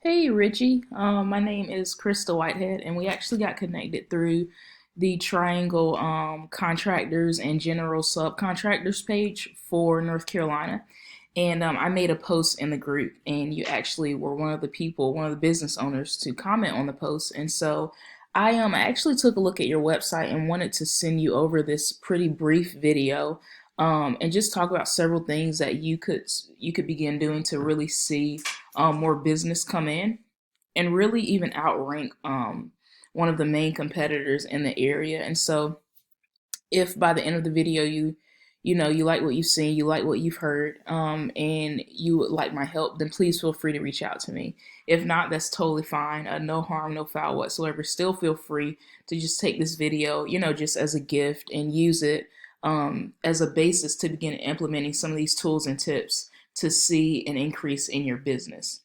Hey Richie, my name is Christa Whitehead, and we actually got connected through the Triangle Contractors and General Subcontractors page for North Carolina. And I made a post in the group, and you actually were one of the people, one of the business owners to comment on the post. And so I actually took a look at your website and wanted to send you over this pretty brief video and just talk about several things that you could begin doing to really see more business come in and really even outrank one of the main competitors in the area. And so if by the end of the video you like what you've seen, you like what you've heard, and you would like my help, then please feel free to reach out to me. If not, that's totally fine. No harm, no foul whatsoever. Still feel free to just take this video, just as a gift and use it as a basis to begin implementing some of these tools and tips to see an increase in your business.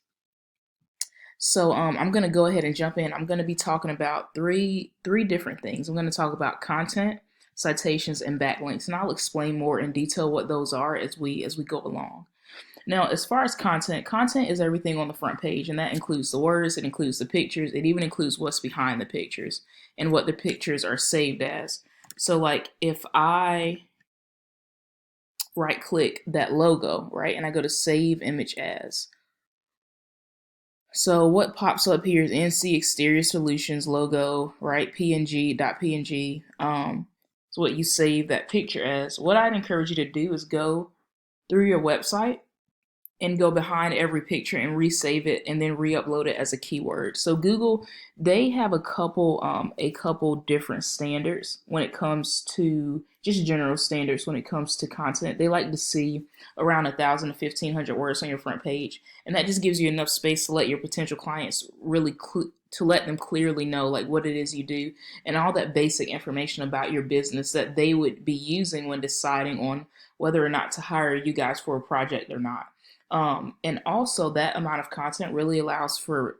So I'm going to go ahead and jump in. I'm going to be talking about three different things. I'm going to talk about content, citations, and backlinks, and I'll explain more in detail what those are as we go along. Now, as far as content is everything on the front page, and that includes the words, it includes the pictures, it even includes what's behind the pictures and what the pictures are saved as. So, like if I right click that logo, right, and I go to save image as. So what pops up here is NC Exterior Solutions logo, right? PNG.png. It's what you save that picture as. What I'd encourage you to do is go through your website and go behind every picture and resave it and then re-upload it as a keyword. So Google, they have a couple different standards when it comes to just general standards when it comes to content. They like to see around 1,000 to 1,500 words on your front page, and that just gives you enough space to let your potential clients to let them clearly know like what it is you do and all that basic information about your business that they would be using when deciding on whether or not to hire you guys for a project or not. And also that amount of content really allows for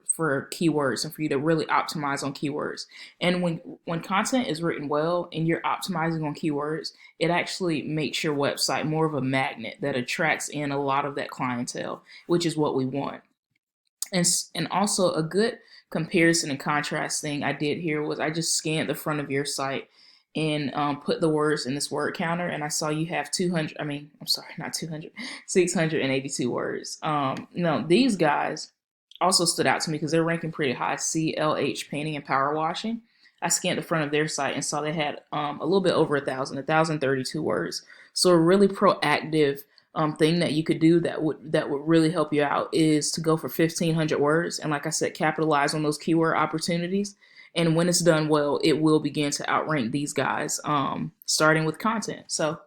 keywords and for you to really optimize on keywords. And when content is written well and you're optimizing on keywords, it actually makes your website more of a magnet that attracts in a lot of that clientele, which is what we want. And also a good comparison and contrast thing I did here was I just scanned the front of your site and put the words in this word counter, and I saw you have 200, I'm sorry, not 200, 682 words. No, these guys also stood out to me because they're ranking pretty high. CLH Painting and Power Washing. I scanned the front of their site and saw they had a little bit over 1,032 words. So a really proactive thing that you could do that would really help you out is to go for 1,500 words, and like I said, capitalize on those keyword opportunities. And when it's done well, it will begin to outrank these guys, starting with content. So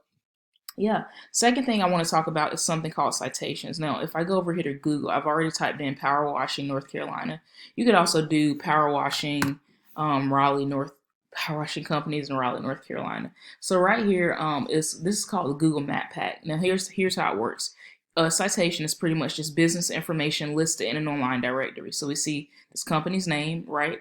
yeah. Second thing I want to talk about is something called citations. Now, if I go over here to Google, I've already typed in power washing North Carolina. You could also do power washing Raleigh North power washing companies in Raleigh, North Carolina. So right here this is called the Google Map Pack. Now here's how it works. A citation is pretty much just business information listed in an online directory. So we see this company's name, right?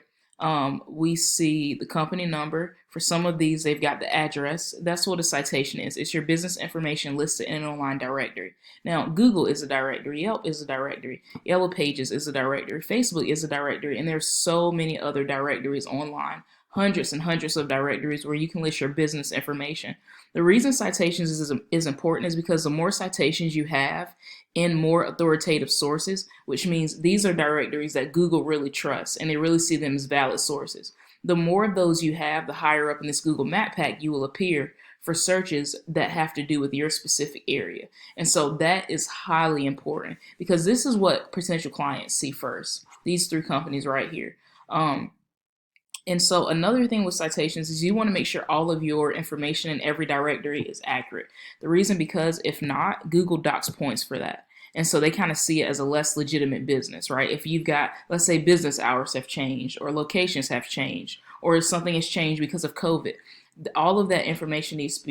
We see the company number. For some of these, they've got the address. That's what a citation is. It's your business information listed in an online directory. Now, Google is a directory. Yelp is a directory. Yellow Pages is a directory. Facebook is a directory. And there's so many other directories online. Hundreds and hundreds of directories where you can list your business information. The reason citations is important is because the more citations you have in more authoritative sources, which means these are directories that Google really trusts and they really see them as valid sources. The more of those you have, the higher up in this Google Map Pack you will appear for searches that have to do with your specific area. And so that is highly important because this is what potential clients see first. These three companies right here. And so another thing with citations is you want to make sure all of your information in every directory is accurate. The reason because if not, Google docks points for that. And so they kind of see it as a less legitimate business, right? If you've got, let's say business hours have changed or locations have changed or if something has changed because of COVID, all of that information needs to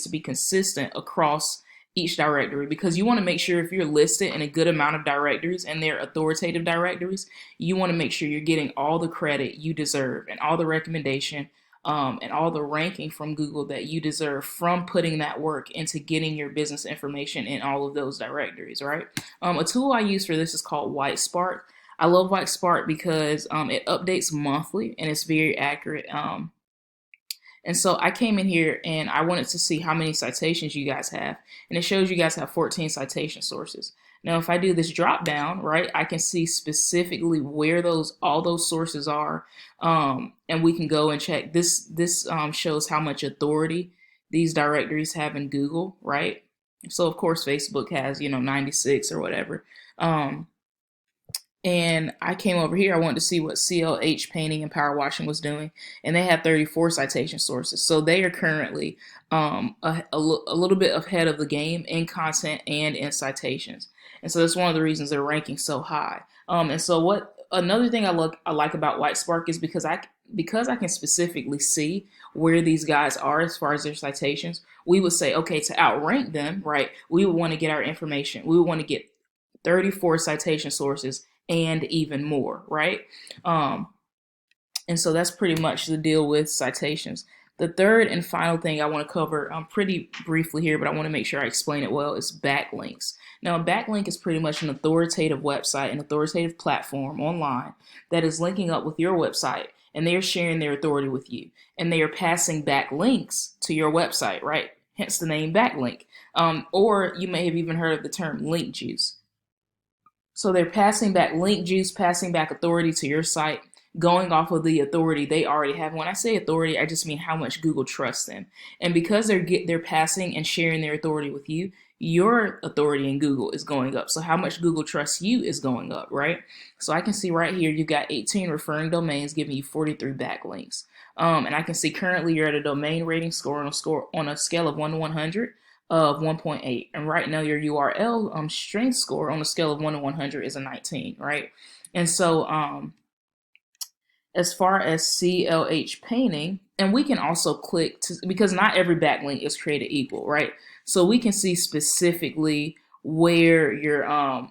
be consistent across each directory because you want to make sure if you're listed in a good amount of directories and they're authoritative directories, you want to make sure you're getting all the credit you deserve and all the recommendation and all the ranking from Google that you deserve from putting that work into getting your business information in all of those directories, right? A tool I use for this is called White Spark. I love White Spark because it updates monthly and it's very accurate. And so I came in here and I wanted to see how many citations you guys have. And it shows you guys have 14 citation sources. Now, if I do this drop down, right, I can see specifically where all those sources are. And we can go and check. This shows how much authority these directories have in Google, right? So of course Facebook has, 96 or whatever. And I came over here. I wanted to see what CLH Painting and Power Washing was doing, and they have 34 citation sources. So they are currently a little bit ahead of the game in content and in citations. And so that's one of the reasons they're ranking so high. And so what another thing I like about White Spark is because I can specifically see where these guys are as far as their citations. We would say, okay, to outrank them, right? We would want to get our information. We would want to get 34 citation sources and even more, right? And so that's pretty much the deal with citations. The third and final thing I want to cover pretty briefly here, but I want to make sure I explain it well, is backlinks. Now, a backlink is pretty much an authoritative website, an authoritative platform online that is linking up with your website, and they are sharing their authority with you, and they are passing back links to your website, right? Hence the name backlink. Or you may have even heard of the term link juice. So they're passing back link juice, passing back authority to your site, going off of the authority they already have. When I say authority, I just mean how much Google trusts them. And because they're passing and sharing their authority with you, your authority in Google is going up. So how much Google trusts you is going up, right? So I can see right here you've got 18 referring domains giving you 43 backlinks. And I can see currently you're at a domain rating score on a scale of 1 to 100 of 1.8, and right now your URL strength score on a scale of 1 to 100 is a 19, right? And so as far as CLH painting, and we can also click to, because not every backlink is created equal, right? So we can see specifically where your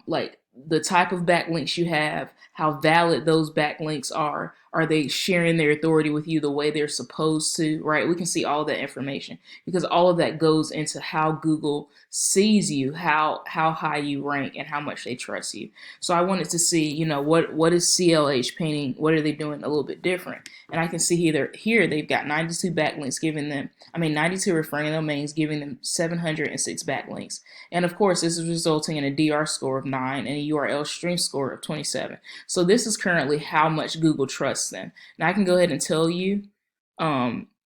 like the type of backlinks you have, how valid those backlinks are they sharing their authority with you the way they're supposed to, right? We can see all that information because all of that goes into how Google sees you, how high you rank, and how much they trust you. So I wanted to see, what is CLH painting? What are they doing a little bit different? And I can see here they've got 92 backlinks giving them, 92 referring domains giving them 706 backlinks. And of course, this is resulting in a DR score of 9 and a URL strength score of 27. So this is currently how much Google trusts them. Now I can go ahead and tell you,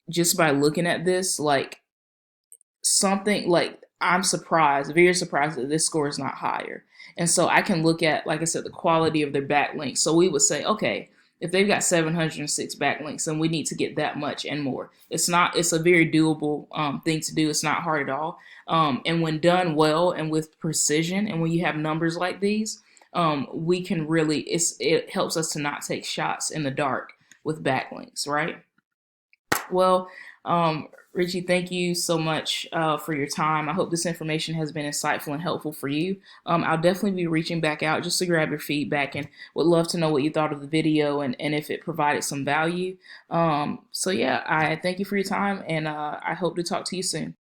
just by looking at this, like something like I'm surprised, very surprised that this score is not higher. And so I can look at, like I said, the quality of their backlinks. So we would say, okay, if they've got 706 backlinks, then we need to get that much and more. It's a very doable thing to do. It's not hard at all. And when done well and with precision, and when you have numbers like these, we can really, it helps us to not take shots in the dark with backlinks, right? Well, Richie, thank you so much for your time. I hope this information has been insightful and helpful for you. I'll definitely be reaching back out just to grab your feedback and would love to know what you thought of the video and if it provided some value. So yeah, I thank you for your time and I hope to talk to you soon.